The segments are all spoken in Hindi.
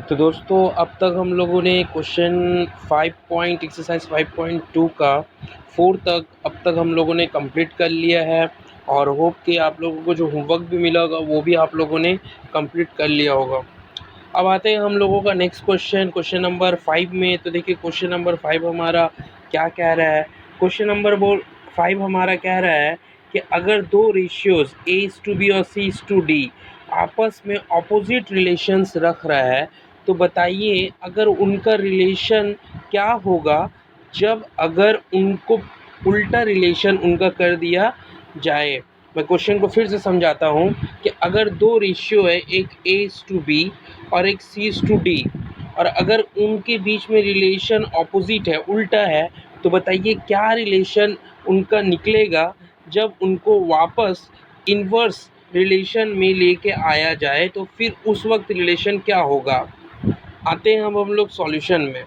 तो दोस्तों अब तक हम लोगों ने क्वेश्चन 5 पॉइंट एक्सरसाइज 5.2 का 4 तक अब तक हम लोगों ने कंप्लीट कर लिया है और होप कि आप लोगों को जो होमवर्क भी मिला होगा वो भी आप लोगों ने कंप्लीट कर लिया होगा। अब आते हैं हम लोगों का नेक्स्ट क्वेश्चन नंबर 5 में। तो देखिए क्वेश्चन नंबर 5 हमारा क्या कह रहा है। क्वेश्चन नंबर 5 हमारा कह रहा है कि अगर दो रेशियोज A:B और C:D आपस में ऑपोजिट रिलेशंस रख रहा है तो बताइए अगर उनका रिलेशन क्या होगा जब अगर उनको उल्टा रिलेशन उनका कर दिया जाए। मैं क्वेश्चन को फिर से समझाता हूँ कि अगर दो रेशियो है, एक A:B और एक C:D, और अगर उनके बीच में रिलेशन ऑपोजिट है, उल्टा है, तो बताइए क्या रिलेशन उनका निकलेगा जब उनको वापस इन्वर्स रिलेशन में लेके आया जाए, तो फिर उस वक्त रिलेशन क्या होगा। आते हैं हम लोग सॉल्यूशन में।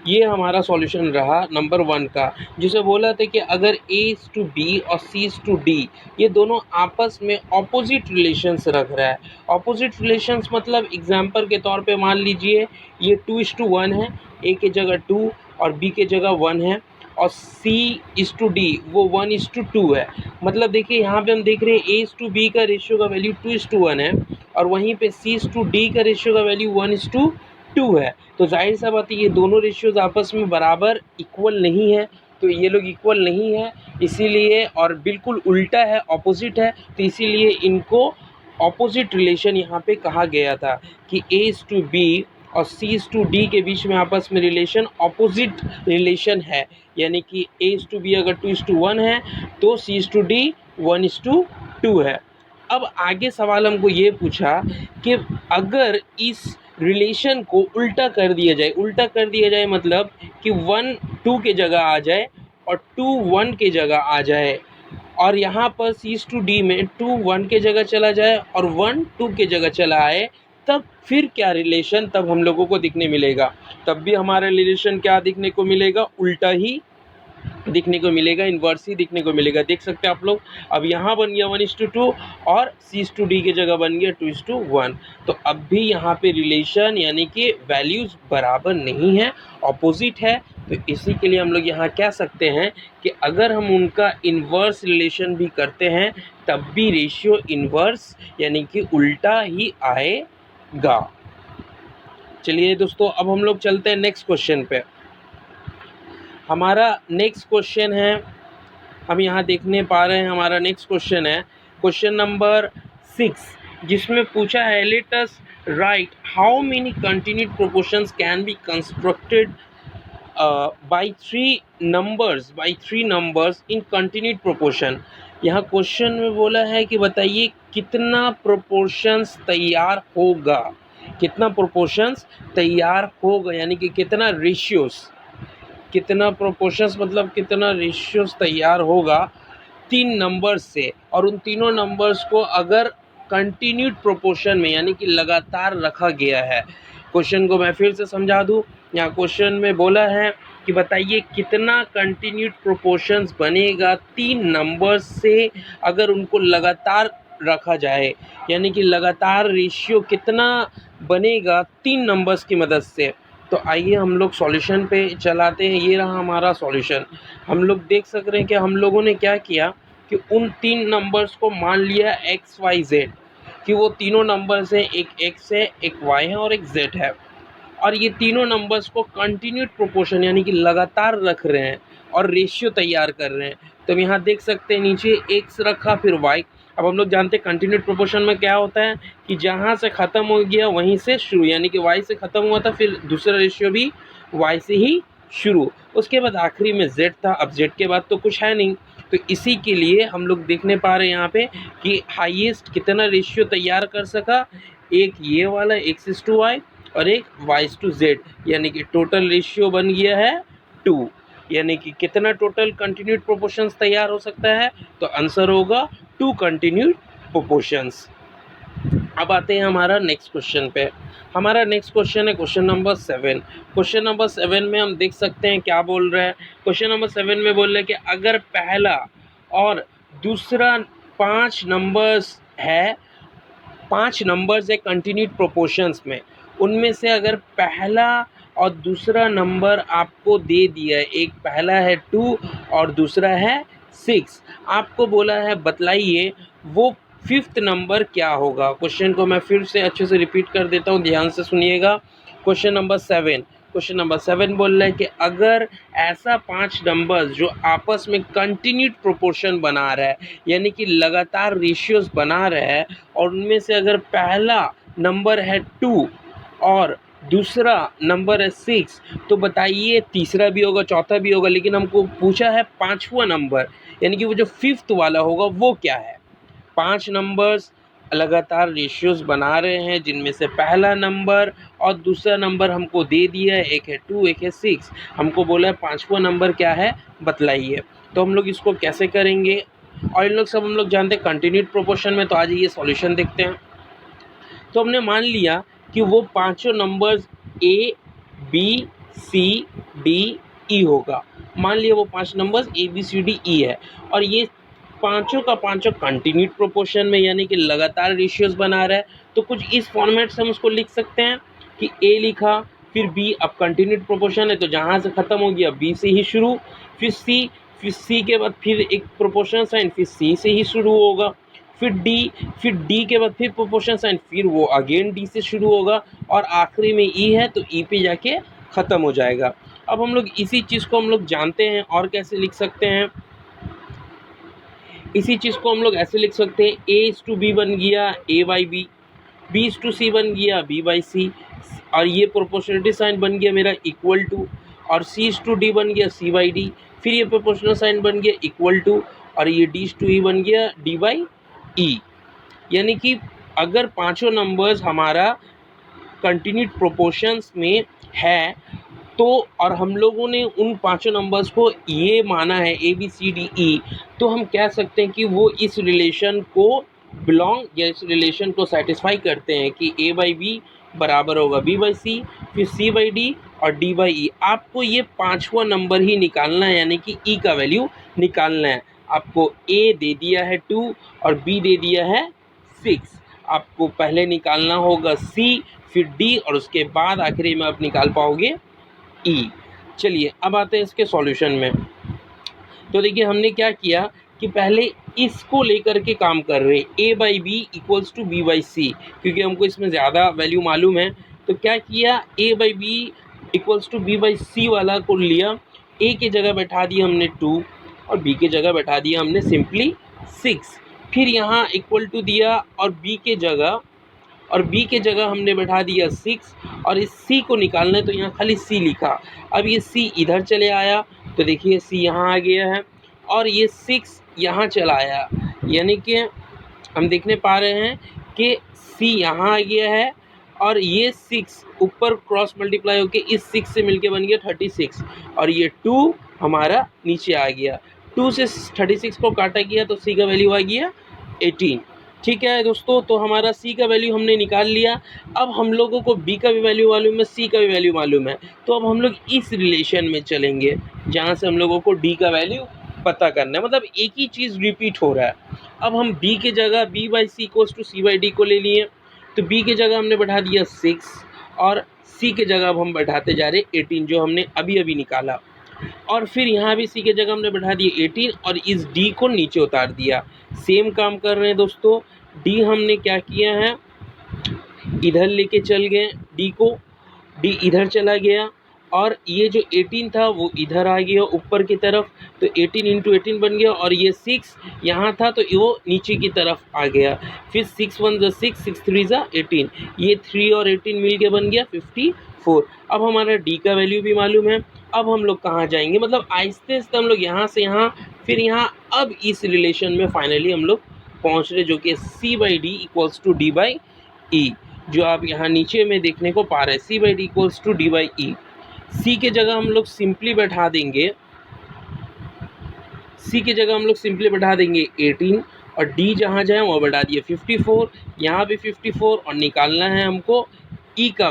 ये हमारा सॉल्यूशन रहा नंबर 1 का, जिसे बोला था कि अगर A:B और C:D ये दोनों आपस में ऑपोजिट रिलेशंस रख रहा है। ऑपोजिट रिलेशंस मतलब एग्जांपल के तौर पे मान लीजिए ये 2:1 है, A के जगह 2 और B के जगह 1 है, और C:D वो 1:2 है। मतलब देखिए यहाँ पे हम देख रहे हैं A:B का रेशियो का वैल्यू 2:1 है और वहीं पे C:D का रेशियो का वैल्यू 1:2 है। तो जाहिर सा बात है ये दोनों रेशियोज आपस में बराबर इक्वल नहीं है, तो ये लोग इक्वल नहीं है इसीलिए, और बिल्कुल उल्टा है, ऑपोजिट है, तो इसीलिए इनको ऑपोजिट रिलेशन यहाँ पे कहा गया था कि A:B और C:D के बीच में आपस में रिलेशन ऑपोजिट रिलेशन है। यानी कि A:B अगर 2:1 है तो C:D 1:2 है। अब आगे सवाल हमको ये पूछा कि अगर इस रिलेशन को उल्टा कर दिया जाए, उल्टा कर दिया जाए मतलब कि 1 2 के जगह आ जाए और 2 1 के जगह आ जाए, और यहाँ पर C:D में 2 1 के जगह चला जाए और 1 2 के जगह चला आए, तब फिर क्या रिलेशन तब हम लोगों को दिखने मिलेगा। तब भी हमारा रिलेशन क्या दिखने को मिलेगा, उल्टा ही दिखने को मिलेगा, इन्वर्स ही दिखने को मिलेगा। देख सकते हैं आप लोग, अब यहाँ बन गया 1:2 और C:D की जगह बन गया 2:1। तो अब भी यहाँ पे रिलेशन यानी कि वैल्यूज़ बराबर नहीं है, ऑपोजिट है। तो इसी के लिए हम लोग यहाँ कह सकते हैं कि अगर हम उनका इन्वर्स रिलेशन भी करते हैं तब भी रेशियो इन्वर्स यानी कि उल्टा ही आएगा। चलिए दोस्तों अब हम लोग चलते हैं नेक्स्ट क्वेश्चन पे। हमारा नेक्स्ट क्वेश्चन है, हम यहाँ देखने पा रहे हैं हमारा नेक्स्ट क्वेश्चन है क्वेश्चन नंबर 6, जिसमें पूछा है let us right how many continued proportions can be constructed by three numbers in continued proportion. यहाँ क्वेश्चन में बोला है कि बताइए कितना प्रोपोर्शंस तैयार होगा, कितना प्रोपोर्शंस तैयार होगा यानी कि कितना रेशियोज, कितना प्रोपोर्शंस मतलब कितना रेशियोज तैयार होगा 3 नंबर्स से, और उन तीनों नंबर्स को अगर कंटिन्यूड प्रोपोर्शन में यानी कि लगातार रखा गया है। क्वेश्चन को मैं फिर से समझा दूं, यहाँ क्वेश्चन में बोला है कि बताइए कितना कंटिन्यूड प्रोपोर्शंस बनेगा 3 नंबर्स से अगर उनको लगातार रखा जाए, यानी कि लगातार रेशियो कितना बनेगा 3 नंबर्स की मदद से। तो आइए हम लोग सॉल्यूशन पे चलाते हैं। ये रहा हमारा सॉल्यूशन। हम लोग देख सक रहे हैं कि हम लोगों ने क्या किया कि उन 3 नंबर्स को मान लिया x y z कि वो तीनों नंबर्स हैं, एक x है, एक y है और एक z है, और ये तीनों नंबर्स को कंटिन्यूड प्रोपोर्शन यानी कि लगातार रख रहे हैं और रेशियो तैयार कर रहे हैं। तो यहाँ देख सकते हैं नीचे x रखा फिर y। अब हम लोग जानते हैं कंटिन्यूड प्रोपोर्शन में क्या होता है कि जहाँ से ख़त्म हो गया वहीं से शुरू, यानी कि y से ख़त्म हुआ था फिर दूसरा रेशियो भी y से ही शुरू, उसके बाद आखिरी में z था, अब z के बाद तो कुछ है नहीं। तो इसी के लिए हम लोग देखने पा रहे हैं यहाँ पे कि हाईएस्ट कितना रेशियो तैयार कर सका, एक ये वाला x:y और एक y:z, यानी कि टोटल रेशियो बन गया है 2। यानी कि कितना टोटल कंटिन्यूड प्रोपोर्शंस तैयार हो सकता है, तो आंसर होगा 2 कंटिन्यूड प्रोपोर्शंस। अब आते हैं हमारा नेक्स्ट क्वेश्चन पे। हमारा नेक्स्ट क्वेश्चन है क्वेश्चन नंबर 7। क्वेश्चन नंबर 7 में हम देख सकते हैं क्या बोल रहे हैं। क्वेश्चन नंबर 7 में बोल रहे हैं कि अगर पहला और दूसरा 5 नंबर्स है 5 नंबर्स है कंटिन्यूड प्रोपोर्शंस में, उनमें से अगर पहला और दूसरा नंबर आपको दे दिया है, एक पहला है 2 और दूसरा है 6, आपको बोला है बतलाइए वो 5th नंबर क्या होगा। क्वेश्चन को मैं फिर से अच्छे से रिपीट कर देता हूँ, ध्यान से सुनिएगा। क्वेश्चन नंबर 7 बोल रहा है कि अगर ऐसा 5 नंबर्स जो आपस में कंटिन्यूड प्रोपोर्शन बना रहा है, यानी कि लगातार रेशियोज बना रहा है, और उनमें से अगर पहला नंबर है 2 और दूसरा नंबर है 6, तो बताइए तीसरा भी होगा, चौथा भी होगा, लेकिन हमको पूछा है 5वां नंबर, यानी कि वो जो 5th वाला होगा वो क्या है। 5 नंबर्स लगातार रेशियोज बना रहे हैं, जिनमें से पहला नंबर और दूसरा नंबर हमको दे दिया है, एक है 2 एक है 6, हमको बोला है 5वां नंबर क्या है बतलाइए। तो हम लोग इसको कैसे करेंगे, और इन लोग सब हम लोग जानते हैं कंटिन्यूड प्रोपोर्शन में। तो आज ये सॉल्यूशन देखते हैं। तो हमने मान लिया कि वो पांचों numbers A B C D E होगा। मान लिया वो 5 numbers A B C D E है, और ये पांचों का पांचों कंटिन्यूड प्रोपोर्शन में, यानी कि लगातार रेशियोज बना रहा है। तो कुछ इस फॉर्मेट से हम उसको लिख सकते हैं कि ए लिखा, फिर बी, अब कंटिन्यूड प्रोपोर्शन है तो जहाँ से ख़त्म हो गया बी से ही शुरू, फिर सी के बाद फिर एक प्रोपोर्शन साइन, फिर सी से ही शुरू होगा, फिर डी के बाद फिर प्रोपोर्शन साइन, फिर वो अगेन डी से शुरू होगा, और आखिरी में ई है तो ई पे जाके ख़त्म हो जाएगा। अब हम लोग इसी चीज़ को हम लोग जानते हैं, और कैसे लिख सकते हैं, इसी चीज़ को हम लोग ऐसे लिख सकते हैं, ए इज टू बी बन गया A by B, B is to C बन गया बी बाई सी, और ये प्रोपोर्शनलिटी साइन बन गया मेरा इक्वल टू, और सी इज टू डी बन गया सी बाई डी, फिर ये प्रोपोर्शनल साइन बन गया इक्वल टू, और ये डी इज टू ई बन गया डी बाई ई। यानी कि अगर पांचों नंबर्स हमारा कंटिन्यूड प्रोपोर्शंस में है, तो और हम लोगों ने उन पांचों नंबर्स को ये माना है ए बी सी डी ई, तो हम कह सकते हैं कि वो इस रिलेशन को बिलोंग या इस रिलेशन को सेटिस्फाई करते हैं कि ए बाई बी बराबर होगा बी बाई सी, फिर सी बाई डी और डी बाई ई। आपको ये पांचवा नंबर ही निकालना है, यानी कि ई का वैल्यू निकालना है। आपको ए दे दिया है 2 और बी दे दिया है 6, आपको पहले निकालना होगा सी, फिर डी, और उसके बाद आखिरी में आप निकाल पाओगे ई। चलिए अब आते हैं इसके सॉल्यूशन में। तो देखिए हमने क्या किया कि पहले इसको लेकर के काम कर रहे, A by B equals to B by C, क्योंकि हमको इसमें ज़्यादा वैल्यू मालूम है। तो क्या किया, A by B equals to B by C वाला को लिया, ए के जगह बैठा दिया हमने 2 और बी के जगह बैठा दिया हमने सिंपली 6, फिर यहाँ इक्वल टू दिया और बी के जगह हमने बैठा दिया 6, और इस सी को निकालना है तो यहाँ खाली सी लिखा। अब ये सी इधर चले आया तो देखिए सी यहाँ आ गया है, और ये 6 यहाँ चला आया, यानी कि हम देखने पा रहे हैं कि सी यहाँ आ गया है, और ये 6 ऊपर क्रॉस मल्टीप्लाई होके इस 6 से मिलके बन गया 36, और ये 2 हमारा नीचे आ गया। 2 से 36 को काटा गया तो सी का वैल्यू आ गया 18। ठीक है दोस्तों, तो हमारा सी का वैल्यू हमने निकाल लिया। अब हम लोगों को बी का भी वैल्यू मालूम है, सी का भी वैल्यू मालूम है, तो अब हम लोग इस रिलेशन में चलेंगे जहाँ से हम लोगों को डी का वैल्यू पता करना है, मतलब एक ही चीज़ रिपीट हो रहा है। अब हम बी के जगह B by C equals to C by D को ले लिए, तो बी के जगह हमने बैठा दिया 6, और सी के जगह अब हम बैठाते जा रहे 18 जो हमने अभी अभी निकाला, और फिर यहाँ भी सी के जगह हमने बैठा दिया 18 और इस डी को नीचे उतार दिया। सेम काम कर रहे हैं दोस्तों, डी हमने क्या किया है, इधर लेके चल गए डी को, डी इधर चला गया, और ये जो 18 था वो इधर आ गया ऊपर की तरफ, तो 18 इंटू 18 बन गया, और ये 6 यहाँ था तो वो नीचे की तरफ आ गया। फिर 6 1 ज़ा 6, 6 3 ज़ा 18, ये 3 और 18 मिल के बन गया 54। अब हमारा डी का वैल्यू भी मालूम है। अब हम लोग कहाँ जाएंगे, मतलब आहिस्ते आहिस्ते हम लोग यहाँ से यहाँ, फिर यहाँ, अब इस रिलेशन में फाइनली हम लोग पहुँच रहे, जो कि C by D equals to D by E, जो आप यहाँ नीचे में देखने को पा रहे हैं, C by D equals to D by E. C के जगह हम लोग सिंपली बैठा देंगे, सी की जगह हम लोग सिंपली बैठा देंगे 18, और डी जहाँ जाए वहाँ बैठा दिए 54, यहाँ भी 54, और निकालना है हमको ई का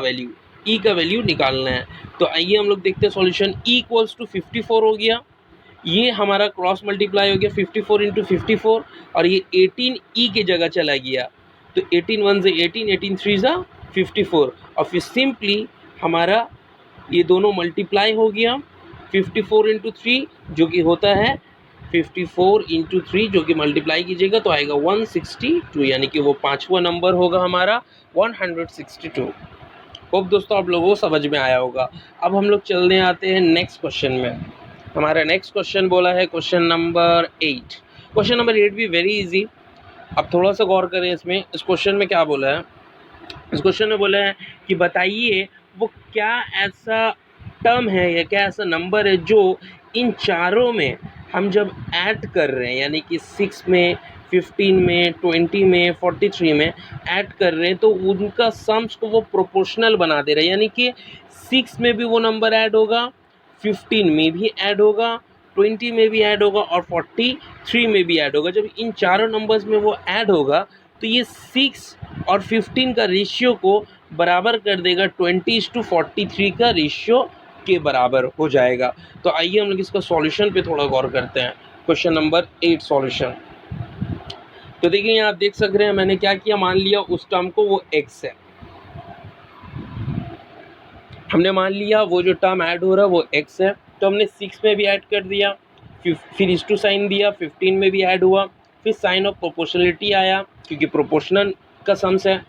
वैल्यू निकालना है। तो आइए हम लोग देखते हैं सॉल्यूशन। ई इक्वल्स टू 54 हो गया, ये हमारा क्रॉस मल्टीप्लाई हो गया 54 इंटू 54, और ये 18 ई के जगह चला गया, तो 18 1 से 18, 18 3 ज़ा 54 और फिर सिंपली हमारा ये दोनों मल्टीप्लाई हो गया 54 इंटू 3 जो कि होता है 54 इंटू 3 जो कि मल्टीप्लाई कीजिएगा तो आएगा 162 यानी कि वो पाँचवा नंबर होगा हमारा 162। होप दोस्तों आप लोगों को समझ में आया होगा। अब हम लोग चलने आते हैं नेक्स्ट क्वेश्चन में। हमारा नेक्स्ट क्वेश्चन बोला है क्वेश्चन नंबर 8। क्वेश्चन नंबर 8 भी वेरी इजी। अब थोड़ा सा गौर करें इसमें, इस क्वेश्चन में क्या बोला है। इस क्वेश्चन में बोला है कि बताइए वो क्या ऐसा टर्म है या क्या ऐसा नंबर है जो इन चारों में हम जब ऐड कर रहे हैं यानी कि 6 में 15 में 20 में 43 में ऐड कर रहे हैं तो उनका सम्स को वो प्रोपोर्शनल बना दे रहे हैं, यानी कि 6 में भी वो नंबर ऐड होगा, 15 में भी ऐड होगा, 20 में भी ऐड होगा और 43 में भी ऐड होगा। जब इन चारों नंबर्स में वो ऐड होगा तो ये 6 और 15 का रेशियो को बराबर कर देगा 20:43 का रेशियो के बराबर हो जाएगा। तो आइए हम लोग इसका सॉल्यूशन पे थोड़ा गौर करते हैं। Question number 8 solution. तो देखिए यहाँ आप देख सक रहे हैं मैंने क्या किया, मान लिया उस टर्म को वो x है, हमने मान लिया वो जो टर्म ऐड हो रहा है वो x है, तो हमने 6 में भी ऐड कर दिया, फिर इस टू साइन दिया, 15 में भी ऐड हुआ, फिर साइन ऑफ प्रोपोर्शनलिटी आया क्योंकि प्रोपोर्शनल का सम्स है,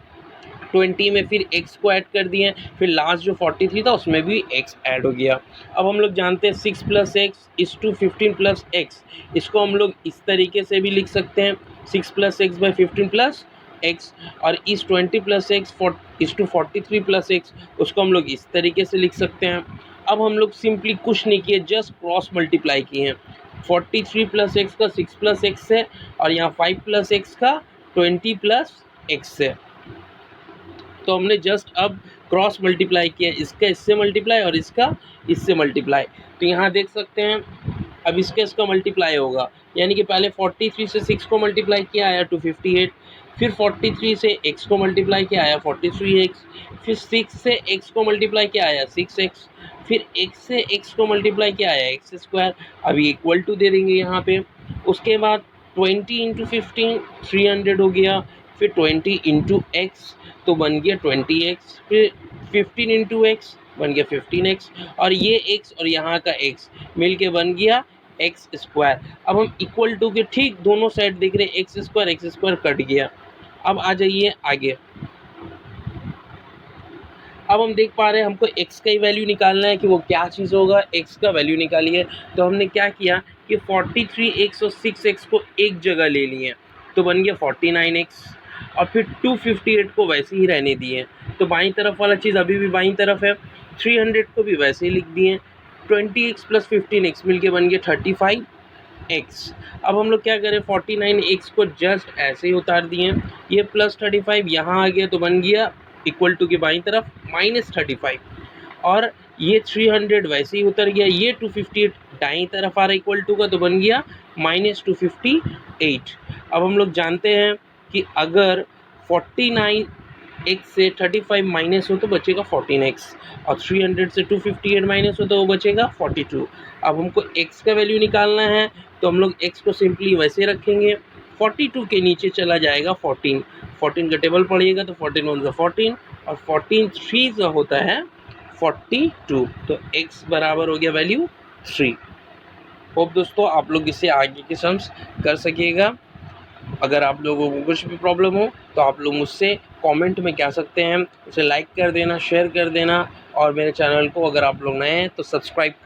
20 में फिर x को ऐड कर दिए, फिर लास्ट जो 43 था उसमें भी x ऐड हो गया। अब हम लोग जानते हैं 6 + x इस टू 15 + x, इसको हम लोग इस तरीके से भी लिख सकते हैं 6 + x / 15 + x, और इस 20 + x इस टू 43 + x उसको हम लोग इस तरीके से लिख सकते हैं। अब हम लोग सिंपली कुछ नहीं किए, जस्ट क्रॉस मल्टीप्लाई किए हैं, 43 + x का 6 + x है और यहाँ 5 + x का 20 + x है। तो हमने जस्ट अब क्रॉस मल्टीप्लाई किया, इसका इससे मल्टीप्लाई और इसका इससे मल्टीप्लाई। तो यहाँ देख सकते हैं अब इसका मल्टीप्लाई होगा, यानी कि पहले 43 से 6 को मल्टीप्लाई किया आया 258, फिर 43 से x को मल्टीप्लाई किया आया 43x, फिर 6 से x को मल्टीप्लाई किया आया 6x, फिर x से x को मल्टीप्लाई किया आया x²। अभी इक्वल टू दे देंगे यहाँ पे। उसके बाद 20 × 15 300 हो गया, फिर 20 × x तो बन गया 20x, फिर 15 × x बन गया 15x, और ये x और यहाँ का x मिलके बन गया x²। अब हम इक्वल टू के ठीक दोनों साइड देख रहे हैं, x² कट गया। अब आ जाइए आगे। अब हम देख पा रहे हैं हमको x का ही वैल्यू निकालना है कि वो क्या चीज़ होगा, x का वैल्यू निकालिए। तो हमने क्या किया कि 43x और 6x को एक जगह ले लिए तो बन गया 49x, और फिर 258 को वैसे ही रहने दिए, तो बाईं तरफ वाला चीज़ अभी भी बाईं तरफ है, 300 को भी वैसे ही लिख दिए, 20x + 15x मिल के बन गया 35x। अब हम लोग क्या करें, 49x को जस्ट ऐसे ही उतार दिए, ये +35 यहाँ आ गया तो बन गया इक्वल टू के बाईं तरफ -35, और ये 300 वैसे ही उतर गया, ये 258 दाईं तरफ आ रहा इक्वल टू का तो बन गया -258। अब हम लोग जानते हैं कि अगर 49x से 35 माइनस हो तो बचेगा 14x, और 300 से 258 माइनस हो तो वो बचेगा 42। अब हमको x का वैल्यू निकालना है तो हम लोग x को सिंपली वैसे रखेंगे, 42 के नीचे चला जाएगा 14, 14 का टेबल पढ़िएगा तो 14 1 = 14 और 14 3 होता है 42, तो x बराबर हो गया वैल्यू 3। होप दोस्तों आप लोग इसे आगे के सम्स कर सकिएगा। अगर आप लोगों को कुछ भी प्रॉब्लम हो तो आप लोग मुझसे कमेंट में कह सकते हैं, उसे लाइक कर देना, शेयर कर देना, और मेरे चैनल को अगर आप लोग नए हैं तो सब्सक्राइब कर